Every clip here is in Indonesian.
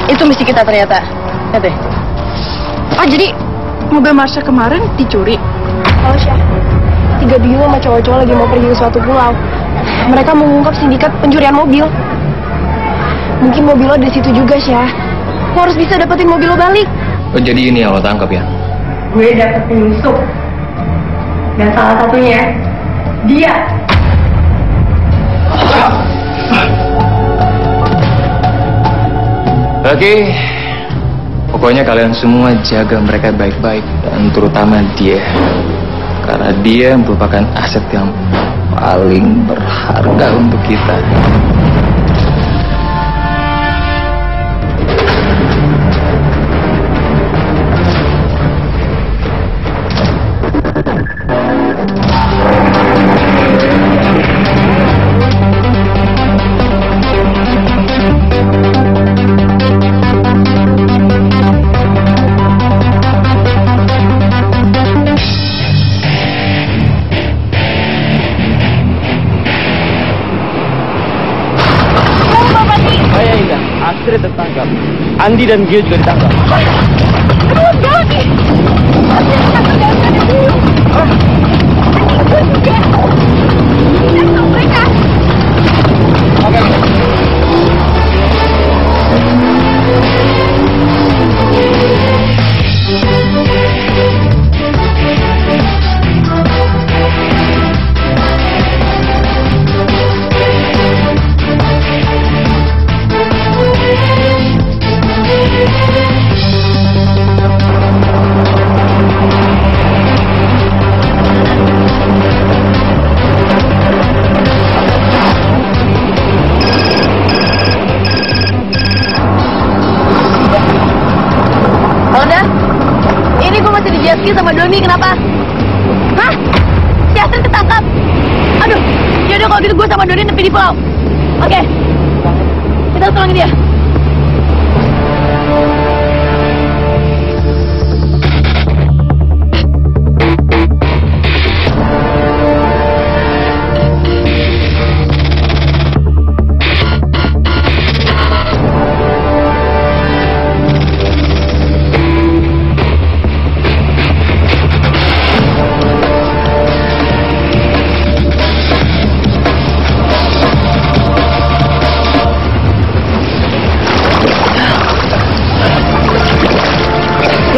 Itu misi kita ternyata. Lihat deh. Oh, jadi mobil Marsha kemarin dicuri? Oh, Syah. 3 biu sama cowok-cowok lagi mau pergi ke suatu pulau. Mereka mengungkap sindikat pencurian mobil. Mungkin mobil lo di situ juga, Syah. Lo harus bisa dapetin mobil lo balik. Oh, jadi ini yang lo tangkap ya? Gue dapet penyusup. Dan salah satunya, dia. Oke, pokoknya kalian semua jaga mereka baik-baik, dan terutama dia. Karena dia merupakan aset yang paling berharga untuk kita. Astrid tertangkap. Andi dan Gio juga ditangkap. Aduh, gawat nih. Gue juga. Kita sama mereka. Oke. Sama Doni, kenapa? Hah? Si Astrid ketangkap. Aduh, yaudah kalau gitu gue sama Doni nepi di pulau. Oke, kita harus tolongin dia.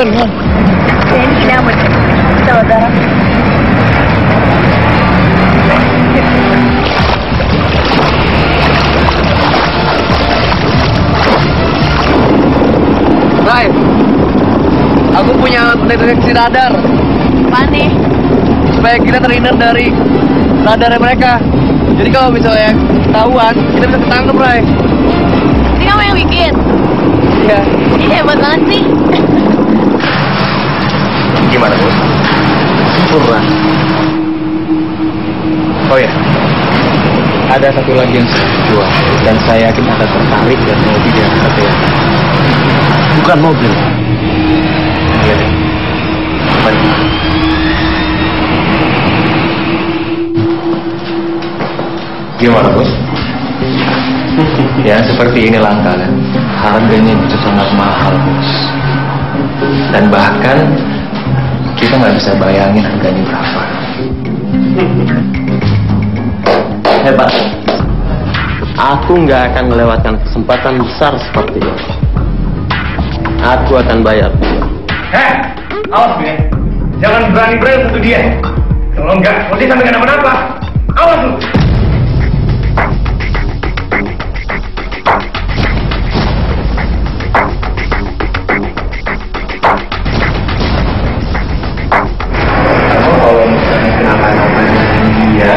Ini kinamon. Saudara. Rai, aku punya deteksi radar. Apaan nih? Supaya kita terhindar dari radarnya mereka. Jadi kalau misalnya ketahuan, kita bisa ketangkep, Rai. Ini kamu yang bikin? Iya. Ini hebat banget sih. Gimana, Bos? Sempurna. Oh ya, ada satu lagi yang saya jual, dan saya yakin Anda tertarik dan mau dia ya. Bukan mobil. Iya deh. Mari. Gimana, Bos? Ya, seperti ini langkah kan. Harganya bisa sangat mahal, Bos. Dan bahkan kita nggak bisa bayangin harganya berapa. Hebat. Aku nggak akan melewatkan kesempatan besar seperti ini. Aku akan bayar. Awas ya. Jangan berani-berani untuk dia. Kalau enggak, nanti sampai kenapa-napa. Awas lu. Kalau misalnya kenapa-napa dia,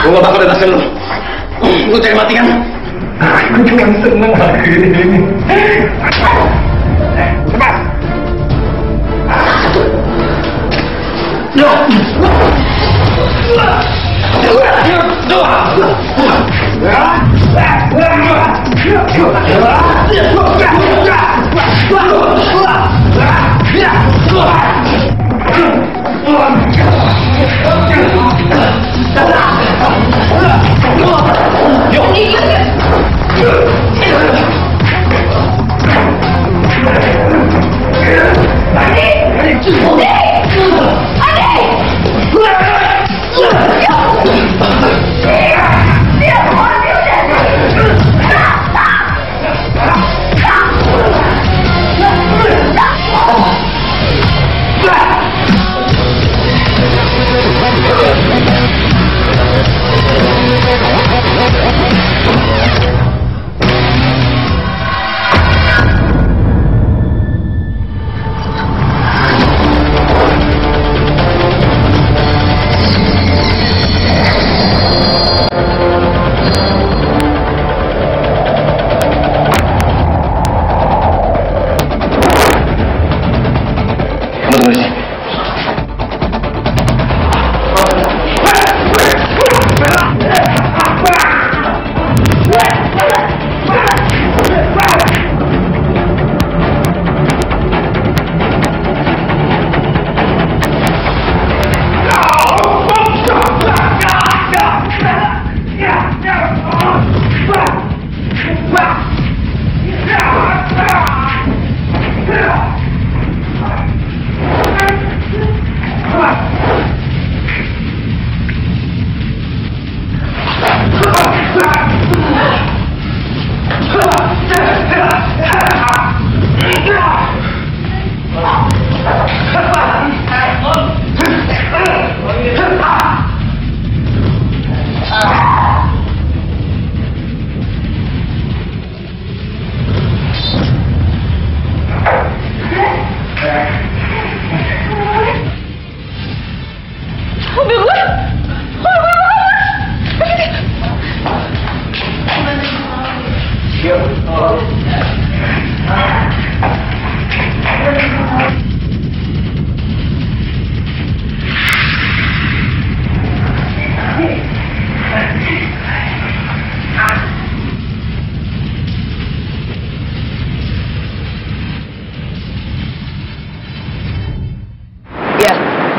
Gue gak bakal bebasin lu. Lu cari mati kan? Gue cuma seneng hari ini. Cepat. Yo.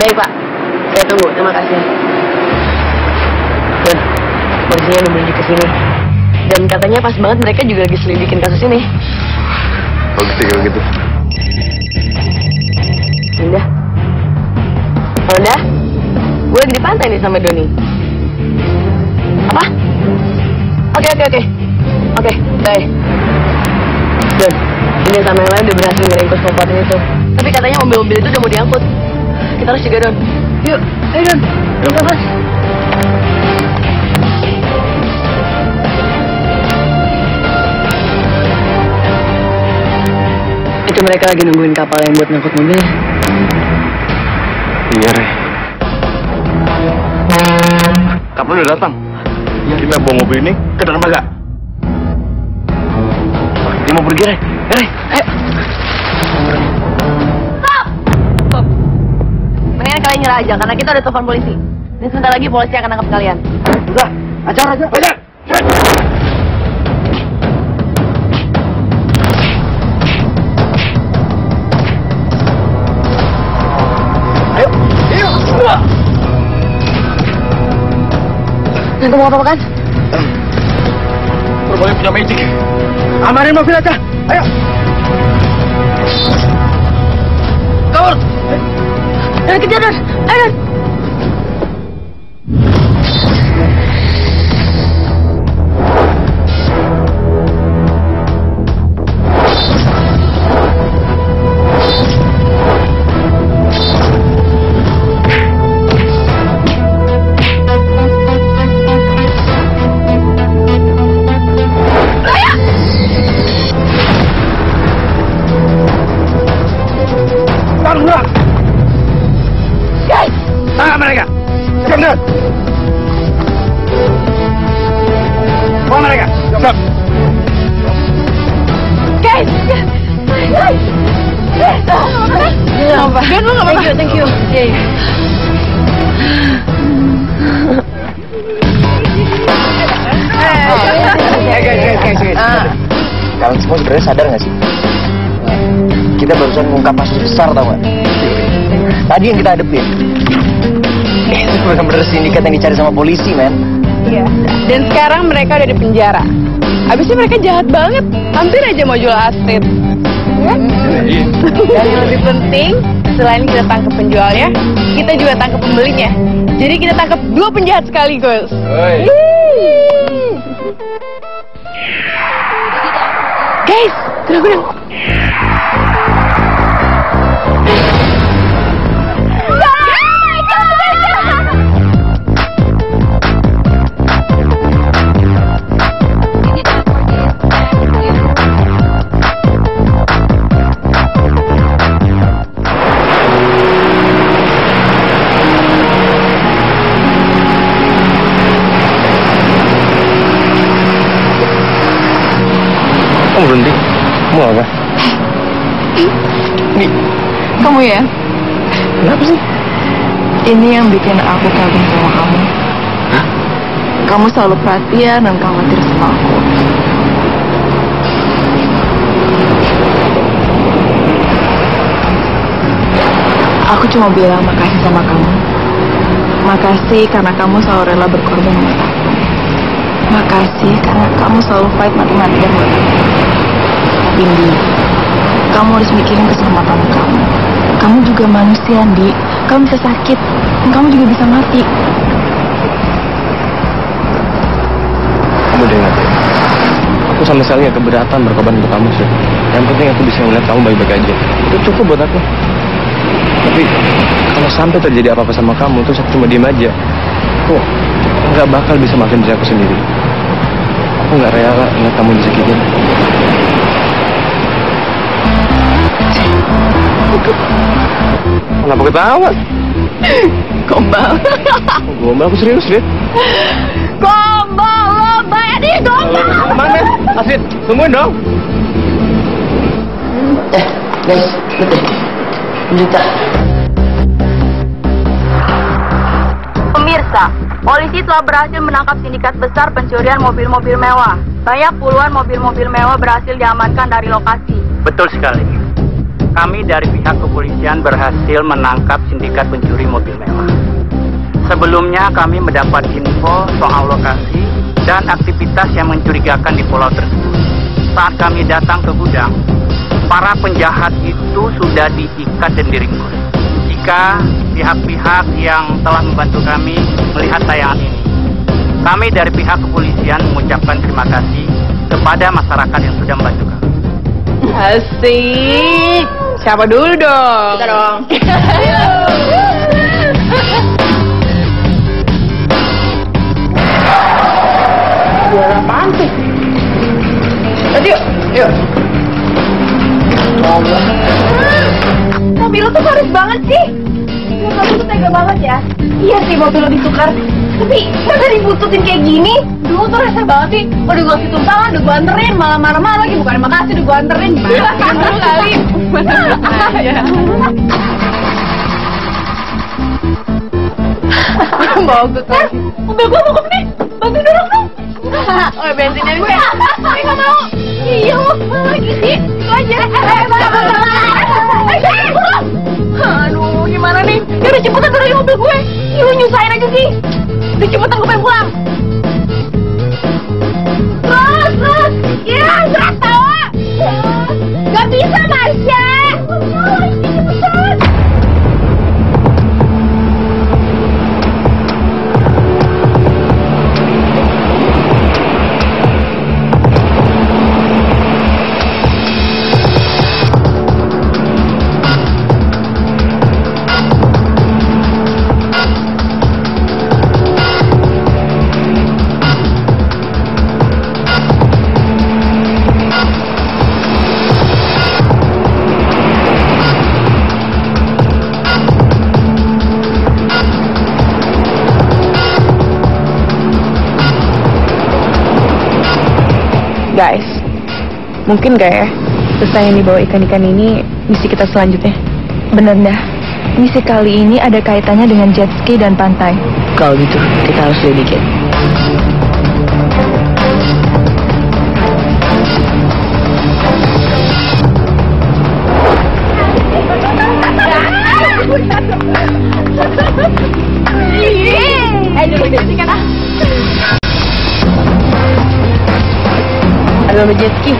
Baik Pak, saya tunggu. Terima kasih. Don, polisinya udah menuju ke sini. Dan katanya pas banget mereka juga lagi selidikin kasus ini. Bagus sih kalau gitu. Indah. Udah? Gue lagi di pantai nih sama Doni. Apa? Oke, bye. Don, ini sama yang lain udah berhasil ngeringkus perempuan itu. Tapi katanya mobil-mobil itu udah mau diangkut. Kita harus jaga, Don. Yuk, ayo Don. Lepas. Itu mereka lagi nungguin kapal yang buat ngangkut mobil. Iya, Re. Kapal udah datang. Ya, kita bawa mobil ini ke dermaga. Dia mau pergi, Re. Re, ayo. Stop. Mendingan kalian nyerah aja, karena kita udah telepon polisi. Dan sebentar lagi polisi akan nangkap kalian. Udah, ajar. Nanti mau apa kan? Perboleh punya magic. Amarin mobil aja. Ayo. Kabur. Ayo kejar, Don. Ayo, Don. Tangkap mereka! Cepat! Bawa mereka! Cepat! Guys! Guys! Don, lu gak apa-apa? Thank you. kalian semua sebenarnya sadar nggak sih? Kita barusan mengungkap kasus besar, tau nggak? Tadi yang kita hadepin itu benar-benar sindikat yang dicari sama polisi, men. Iya. Dan sekarang mereka udah di penjara. Abisnya mereka jahat banget, hampir aja mau jual Astrid. Ya? Dan yang lebih penting, selain kita tangkap penjualnya, kita juga tangkap pembelinya. Jadi kita tangkap 2 penjahat sekaligus. Guys, gerak. Kamu berhenti? Mau apa? Nih, kamu ya? Kenapa sih? Ini yang bikin aku kagum sama kamu. Hah? Kamu selalu perhatian dan khawatir sama aku. Aku cuma bilang makasih sama kamu. Makasih karena kamu selalu rela berkorban buat aku. Makasih karena kamu selalu fight mati-matian buat aku. Indi, kamu harus mikirin keselamatan kamu. Kamu juga manusia, Andi. Kamu bisa sakit, kamu juga bisa mati. Kamu dengar, aku sama sekali gak keberatan berkorban untuk kamu sih. Yang penting aku bisa melihat kamu baik-baik aja. Itu cukup buat aku. Tapi kalau sampai terjadi apa-apa sama kamu, terus aku cuma diem aja, aku nggak bakal bisa maafin diri aku sendiri. Aku nggak rela ngeliat kamu disakitin. Kenapa ketawa? Gombal. Gombal, aku serius, Fit. Gombal, lo bayar nih, gombal. Mana? Asit, tungguin dong. Guys, lihat deh. Berita. Pemirsa, polisi telah berhasil menangkap sindikat besar pencurian mobil-mobil mewah. Banyak puluhan mobil-mobil mewah berhasil diamankan dari lokasi. Betul sekali. Kami dari pihak kepolisian berhasil menangkap sindikat pencuri mobil mewah. Sebelumnya kami mendapat info soal lokasi dan aktivitas yang mencurigakan di pulau tersebut. Saat kami datang ke gudang, para penjahat itu sudah diikat dan diringkus. Jika pihak-pihak yang telah membantu kami melihat tayangan ini, kami dari pihak kepolisian mengucapkan terima kasih kepada masyarakat yang sudah membantu kami. Asik. Siapa dulu dong? Kita dong. Suara apaan tuh? Yuk, yuk. Mobil lo tuh harus banget sih. Mobil lo tuh tega banget ya. Iya sih, mobil lo ditukar. Tapi masa dibututin kayak gini? Dulu tuh rasa banget sih. Udah gue kasih tumpang, udah gue anterin, malah marah-marah lagi. Bukan makasih, udah gue anterin. Dulu kali. Bawa gue ke mobil gue mogok nih. Bantu dorong dong. Oh, bensinnya gue. Tapi gak mau. Iya, mau lagi sih. Itu aja. Aduh, gimana nih? Ya udah cepetan dorongin mobil gue. Lu nyusahin aja sih. Udah cepetan gue pengen pulang. Terus. Ya, gerak tawa. Gak bisa, Marsha. Cepetan. Guys, mungkin gak ya pesan yang dibawa ikan-ikan ini misi kita selanjutnya? Bener dah. Misi kali ini ada kaitannya dengan jet ski dan pantai. Kalau gitu, kita harus selidikin. Dulu sikat ah. Ada jet ski.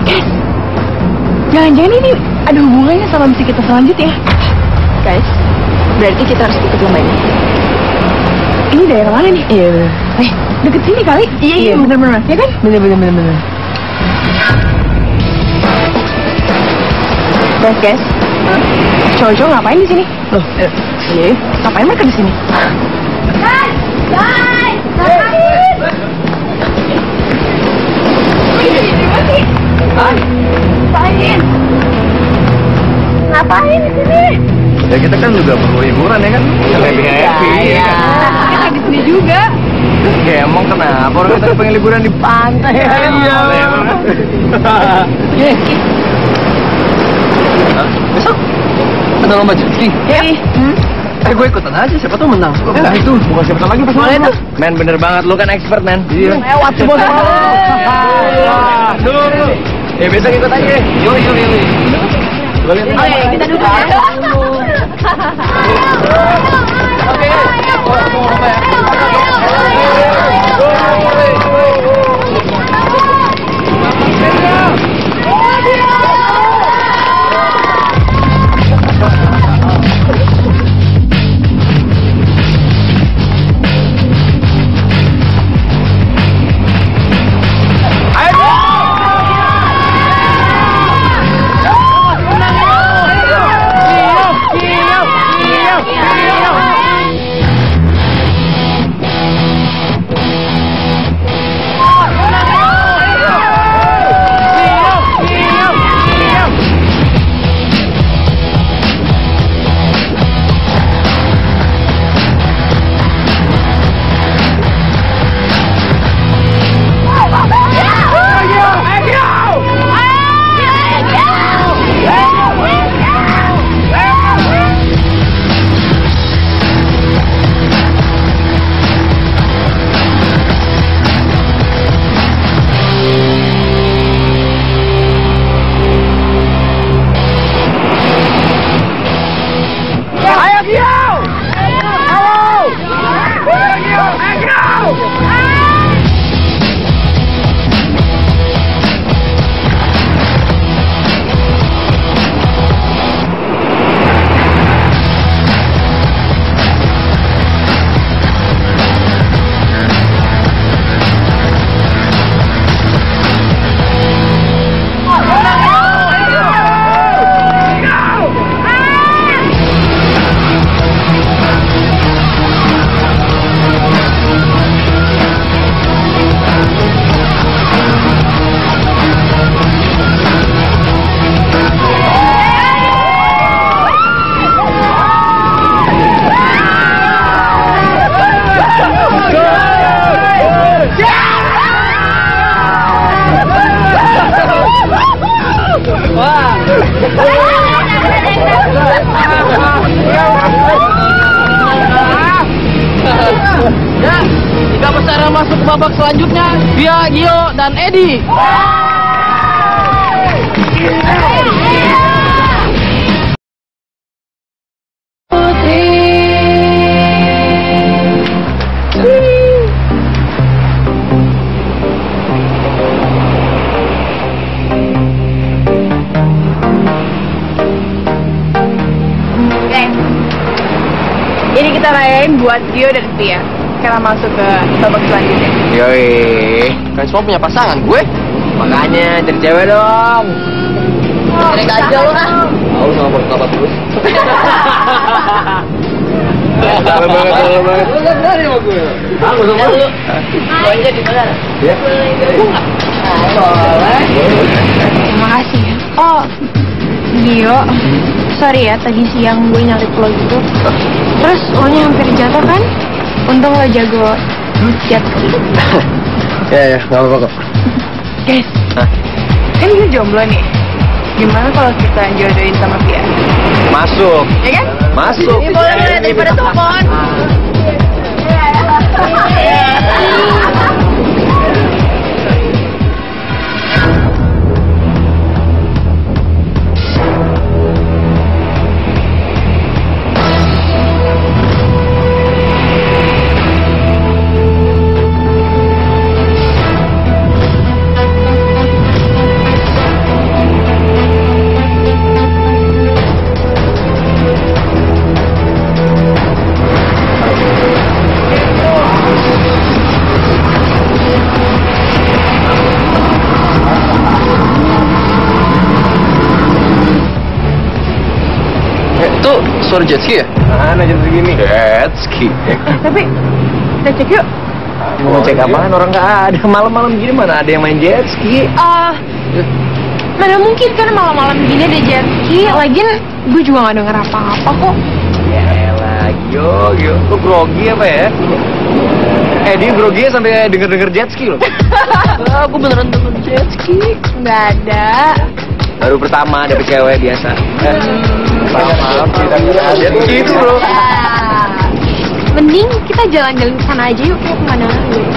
Guys, jangan-jangan ini ada hubungannya sama misi kita selanjutnya. Guys, berarti kita harus ikut lomba ini. Ini daerah mana nih? Iya. Deket sini kali? Iya, bener-bener. Ya kan? Bener. Guys. Cowok-cowok ngapain di sini? Loh, Iya, ngapain mereka di sini? Guys! Ngapain di sini? Ya kita kan juga perlu hiburan ya kan? Happy Iya. Kita di sini juga. Ya emang kenapa orang kita pengen liburan di pantai ya? Iya. Besok ada lomba jet ski. Gue ikutan aja, siapa tuh menang. Nah itu, bukan siapa lagi pas boleh tuh. Men bener banget, lu kan expert men. Iya. Lewat semua. Dulu. Ya besok ikut aja. Yuk. Oke, kita duduk ya. Oke. Ya, tiga peserta masuk ke babak selanjutnya, Bia, Gio, dan Edi. Ini kita rayain buat Gio dan Tia karena masuk ke babak selanjutnya. Yoi. Kan semua punya pasangan gue. Makanya jadi cewek dong. Cek aja lo kan. Tahu sama berkabar terus. Salah banget. Lu kan dari sama gue. Aku sama lu. Gue aja di mana? Ya. Terima kasih ya. Oh, Gio, sorry ya tadi siang gue nyalip lo gitu. Terus lo nya hampir jatuh kan? Untung lo jago jet ski. Ya, nggak apa-apa kok. Guys, kan gue jomblo nih. Gimana kalau kita jodohin sama Tia? Masuk. Ya kan? Masuk. Ini boleh daripada telepon. Itu suara jet ski ya? Mana jam segini? Jet ski. Tapi kita cek yuk. Mau cek apaan? Orang nggak ada. Malam-malam gini mana ada yang main jet ski? Mana mungkin kan malam-malam gini ada jet ski. Lagian gue juga nggak denger apa-apa kok. Yaelah, Gio, lu grogi apa ya? Dia grogi sampai denger-denger jet ski loh. Aku beneran denger jet ski. Nggak ada. Baru pertama dapet cewek biasa. Malam kita jet ski itu bro. Mending kita jalan-jalan ke sana aja yuk, kayak kemana gitu.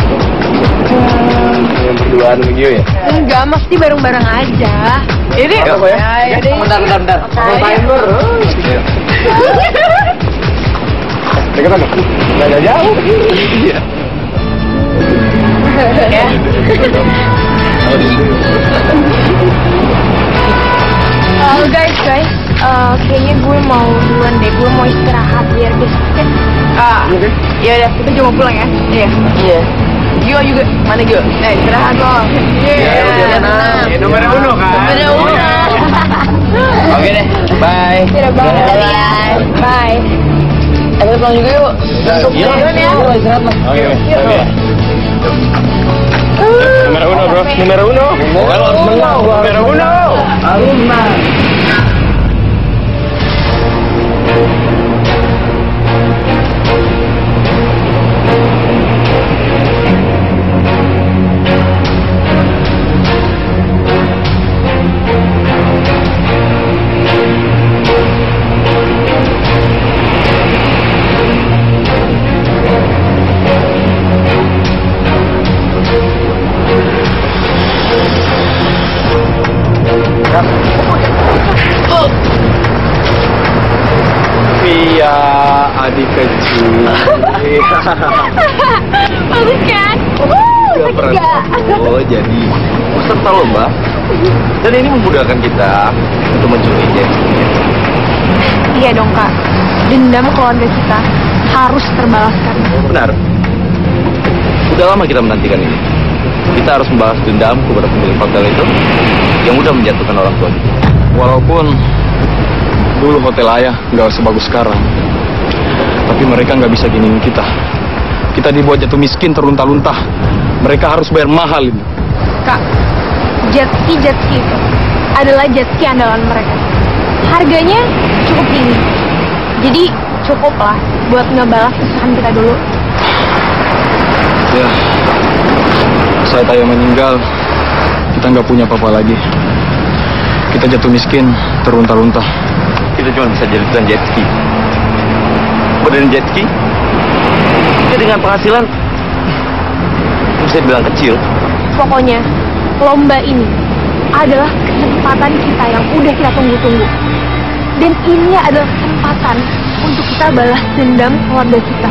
Yang berduaan sama Gio ya? Enggak, mesti bareng-bareng aja. Ini Ya, bentar. Ngapain lu? Dekat mana? Nggak jauh. Iya. ya. Guys, kayaknya gue mau duluan deh. Gue mau istirahat biar besok kan. Ya udah, kita juga mau pulang ya. Iya. Gio juga, mana Gio? Istirahat loh. Nomor uno kan? Oke deh, bye. Bye. Kita pulang juga yuk. Iya. Istirahat lah. Oke. Numero uno bro, numero uno. Kalau harus menang, numero uno. Harus menang. Via adik kecil. Bagus kan? Oh jadi peserta lomba. Dan ini memudahkan kita untuk mencuri jet ski. Iya dong kak. Dendam keluarga kita harus terbalaskan. Benar. Udah lama kita menantikan ini. Kita harus membalas dendam kepada pemilik hotel itu yang udah menjatuhkan orang tua kita. Walaupun dulu hotel ayah nggak sebagus sekarang, tapi mereka nggak bisa giniin kita. Kita dibuat jatuh miskin terlunta-luntah. Mereka harus bayar mahal ini. Kak, jet ski itu adalah jet ski andalan mereka. Harganya cukup tinggi. Jadi cukup lah buat ngebalas kesusahan kita dulu. Ya, saat ayah meninggal, kita nggak punya apa-apa lagi. Kita jatuh miskin terlunta-luntah. Kita cuma bisa jadikan jet ski. Badan jet ski ya dengan penghasilan bisa dibilang kecil. Pokoknya lomba ini adalah kesempatan kita yang udah kita tunggu-tunggu. Dan ini adalah kesempatan untuk kita balas dendam keluarga kita.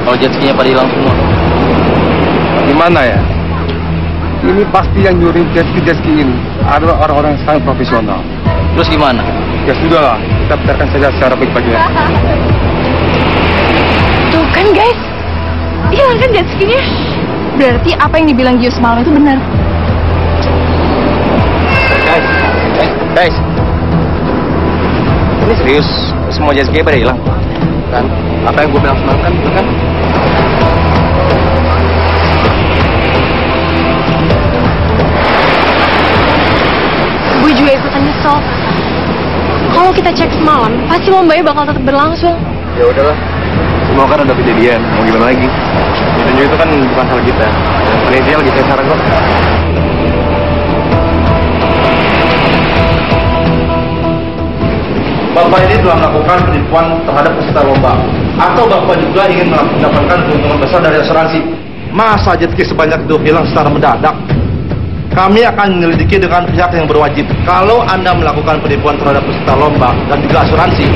Kalau jet skinya pada hilang semua. Gimana ya? Ini pasti yang nyuri jet ski ini adalah orang-orang yang sangat profesional. Terus gimana? Ya sudah lah, kita bicarakan saja secara baik-baik ya. Tuh kan guys, hilang kan jet skinya. Berarti apa yang dibilang Gio semalam itu benar. Guys, ini serius semua jet ski pada hilang kan? Apa yang gue bilang semalam kan, betul kan? Gue juga ikutan nyesel. Kalau kita cek semalam, pasti lombanya bakal tetap berlangsung. Ya udahlah, semua kan udah kejadian, mau gimana lagi? Dan itu kan bukan salah kita. Dan panitia lagi cek saran kok. Bapak ini telah melakukan penipuan terhadap peserta lomba. Atau Bapak juga ingin mendapatkan keuntungan besar dari asuransi. Masa jet ski sebanyak itu hilang secara mendadak? Kami akan menyelidiki dengan pihak yang berwajib. Kalau Anda melakukan penipuan terhadap peserta lomba dan juga asuransi,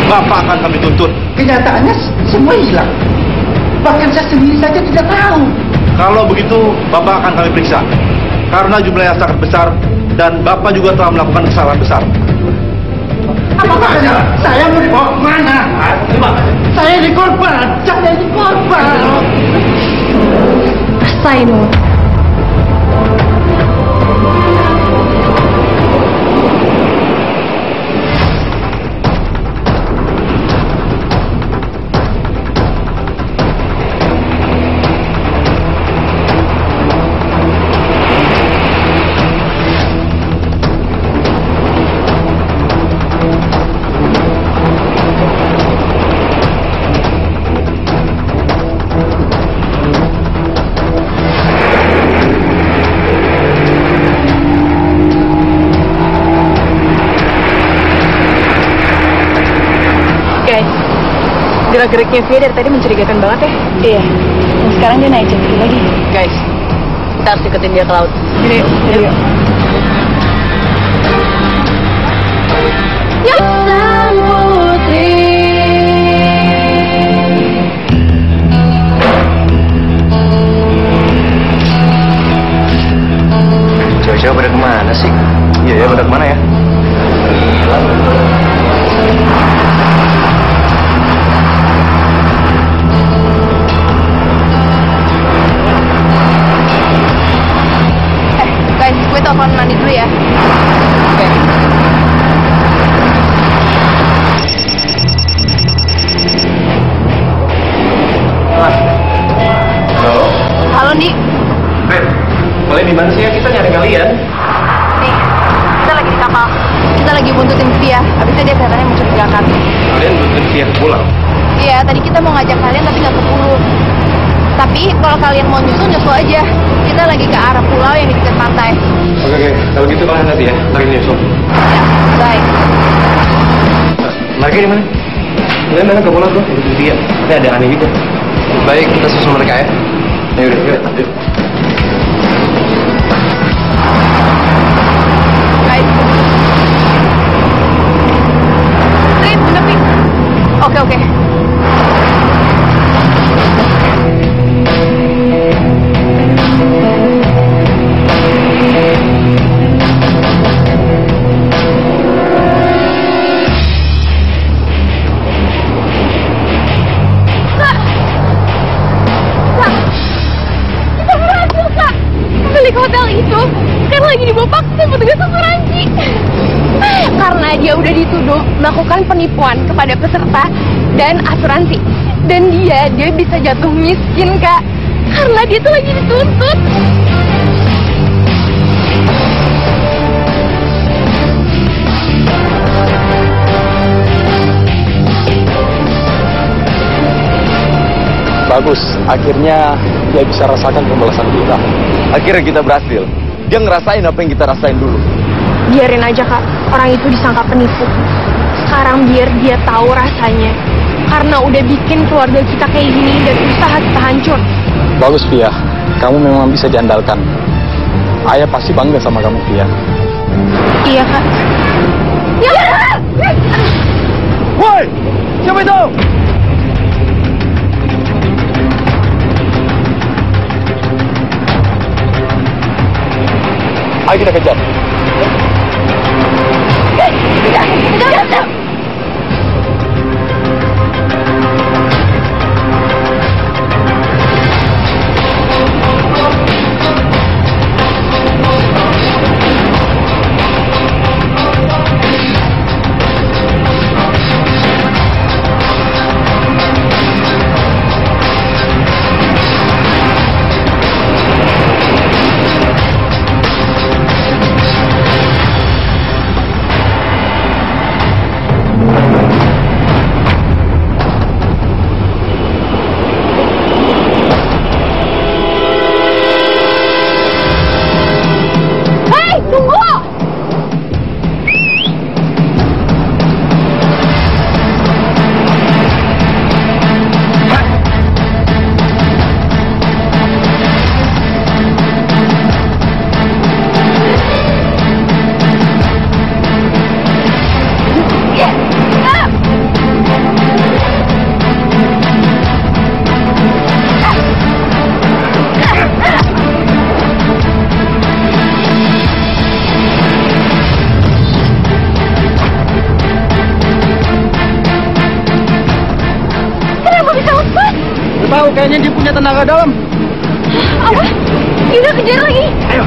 Bapak akan kami tuntut. Kenyataannya semua hilang. Bahkan saya sendiri saja tidak tahu. Kalau begitu, Bapak akan kami periksa. Karena jumlahnya sangat besar dan Bapak juga telah melakukan kesalahan besar. Apakah saya mau dibawa kemana? Saya dikorban. Ainul. Gerak-geriknya Via dari tadi mencurigakan banget ya. Iya. Dan sekarang dia naik jet ski lagi. Guys, kita harus ikutin dia ke laut. Yuk. Ya sang putri. Cewek-cewek pada kemana sih? Iya, pada kemana ya? Guys, gue telepon Nani dulu ya. Oke. Halo. Halo, Ndi. Beb, kalian di mana sih ya? Kita nyari kalian. Nih, kita lagi di kapal. Kita lagi buntutin Via. Habisnya dia kelihatannya mencurigakan. Kalian butuh tiap pulang. Iya, tadi kita mau ngajak kalian tapi nggak keburu. Tapi kalau kalian mau nyusul aja. Kita lagi ke arah pulau yang di dekat pantai. Oke. Kalau gitu kalian nanti ya, lagi nyusul. Ya, baik. Lagi di mana? Kalian mana ke pulau bro? Butuh dia. Ini ada aneh gitu. Baik, kita susul mereka ya. Ya udah, yuk. Baik. Trip, tapi. Oke. Hotel itu kan lagi dibawa paksa petugas asuransi karena dia udah dituduh melakukan penipuan kepada peserta dan asuransi, dan dia bisa jatuh miskin kak karena dia tuh lagi dituntut. Bagus, akhirnya dia bisa rasakan pembalasan kita. Akhirnya kita berhasil. Dia ngerasain apa yang kita rasain dulu. Biarin aja kak, orang itu disangka penipu. Sekarang biar dia tahu rasanya, karena udah bikin keluarga kita kayak gini dan usaha kita hancur. Bagus Via, kamu memang bisa diandalkan. Ayah pasti bangga sama kamu Via. Iya kak. Ya. Woi, siapa itu? Ayo kita kejar. Kejar. Kayaknya dia punya tenaga dalam. Apa? Yuna kejar lagi. Ayo.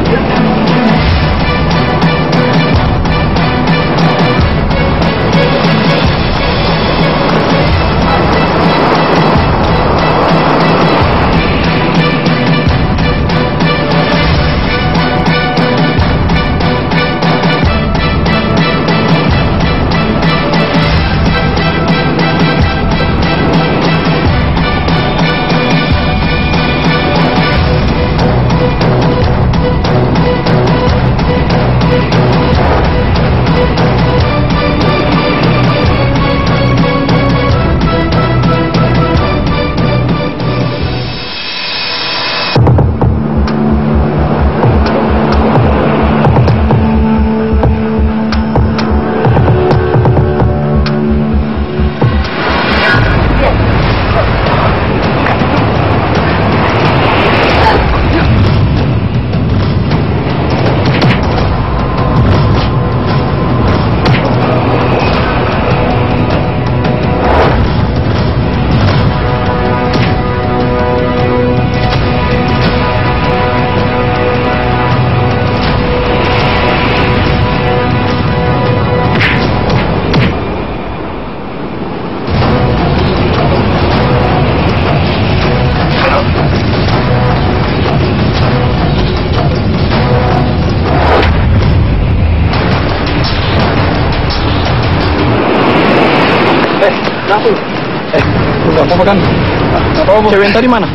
Nggak apa-apa kan? Nggak apa-apa. Cewek yang tadi mana?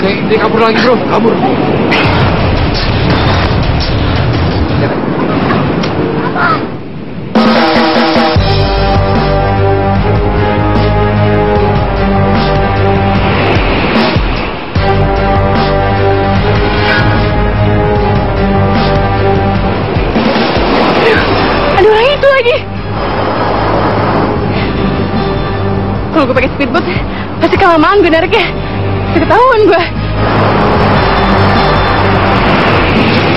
Dia kabur lagi bro, kabur. Ada orang itu lagi. Kalau gue pakai speedboat, pasti kelamaan gue nariknya. Bisa ketahuan gue.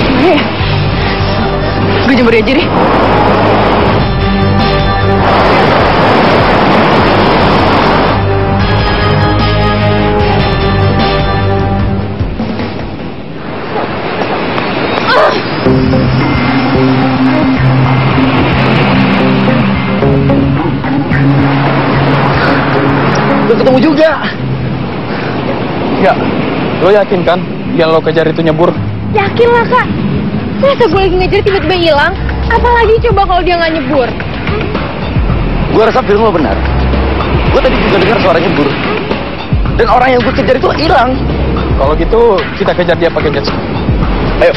Gimana ya? Gue jemur aja deh. Ketemu juga. Ya, lo yakin kan yang lo kejar itu nyebur? Yakin lah kak. Masa gue lagi ngejar tiba-tiba hilang? Apalagi coba kalau dia nggak nyebur? Gue rasa film lo benar. Gue tadi juga dengar suara nyebur. Dan orang yang gue kejar itu hilang. Kalau gitu kita kejar dia pakai jet ski. Ayo.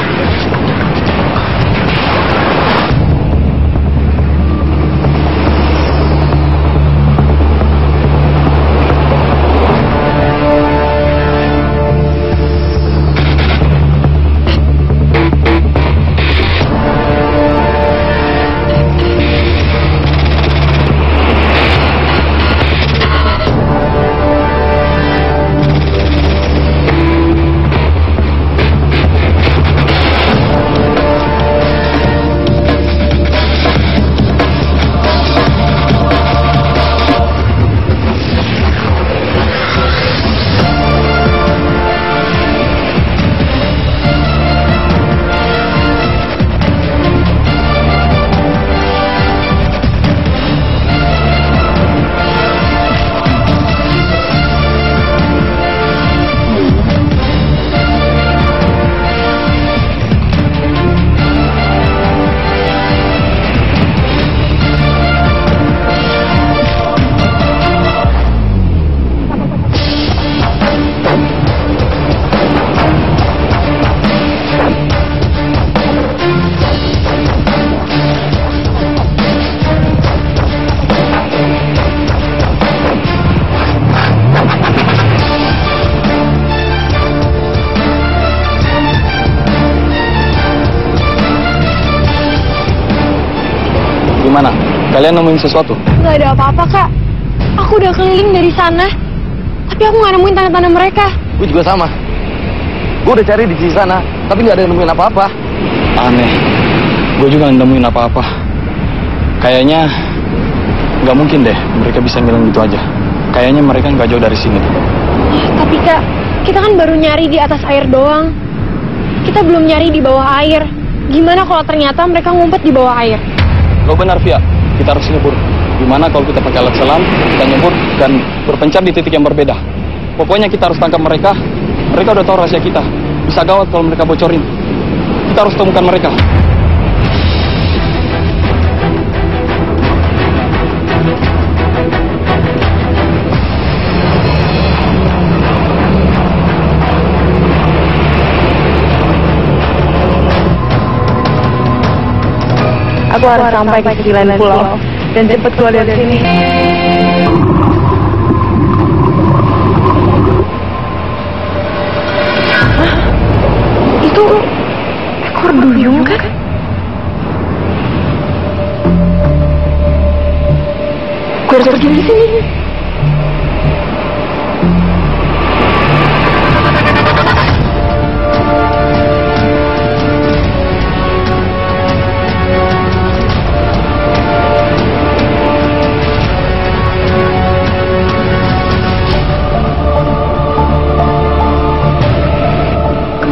Gimana? Kalian nemuin sesuatu? Nggak ada apa-apa kak. Aku udah keliling dari sana, tapi aku nggak nemuin tanda-tanda mereka. Gue juga sama. Gue udah cari di sisi sana, tapi nggak ada yang nemuin apa-apa. Aneh. Gue juga nggak nemuin apa-apa. Kayaknya nggak mungkin deh mereka bisa ngilang gitu aja. Kayaknya mereka nggak jauh dari sini. Tapi kak, Kita kan baru nyari di atas air doang. Kita belum nyari di bawah air. Gimana kalau ternyata mereka ngumpet di bawah air? Lo benar, Via. Kita harus nyebur. Gimana kalau kita pakai alat selam, kita nyebur dan berpencar di titik yang berbeda. Pokoknya kita harus tangkap mereka. Mereka udah tahu rahasia kita. Bisa gawat kalau mereka bocorin. Kita harus temukan mereka. Aku harus sampai ke sisi lain pulau dan cepat keluar dari sini. Hah? Itu ekor duyung kan? Gue harus pergi dari sini.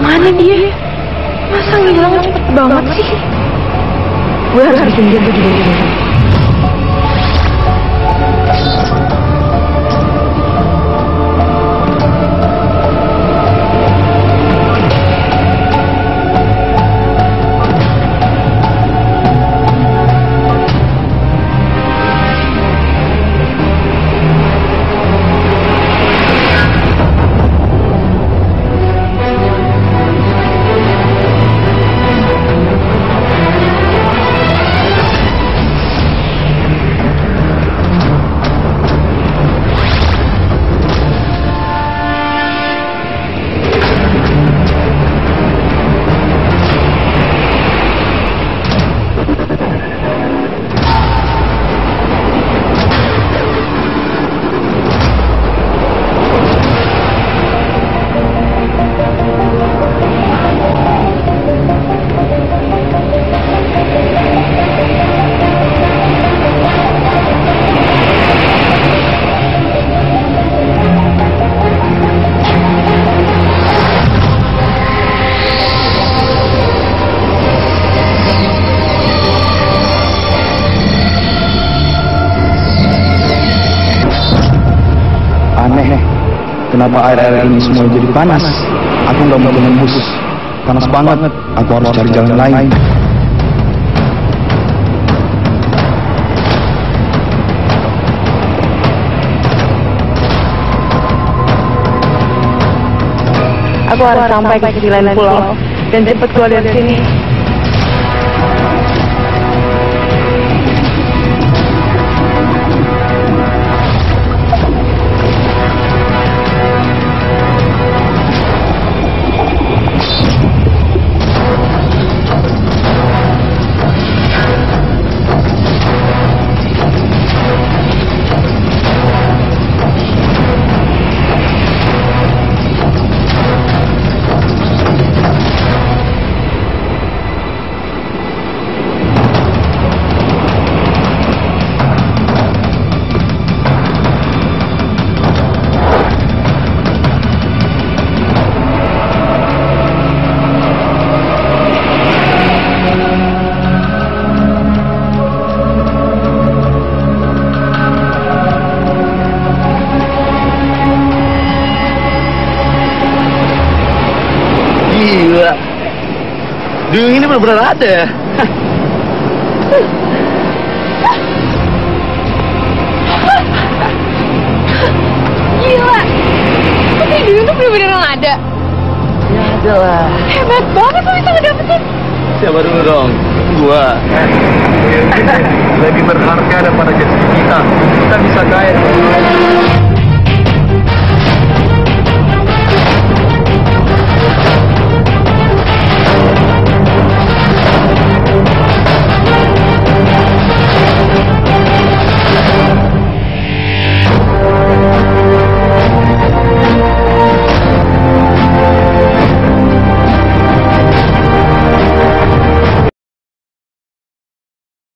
Mana dia? Masa ngilang cepet banget sih? Gue harus bikin dia pergi dari sini. Aneh, kenapa air-air ini semua jadi panas? Aku nggak mau menembus. Panas banget. Aku harus cari jalan lain. Aku harus sampai ke sisi lain pulau dan cepat keluar dari sini. Gila, duyung ini benar-benar ada ya. Gila, tapi duyung tuh bener-bener ada. Ya ada lah. Hebat banget lo bisa ngedapetin. Siapa dulu dong? Gua. Lebih berharga daripada jet ski kita. Kita bisa kaya.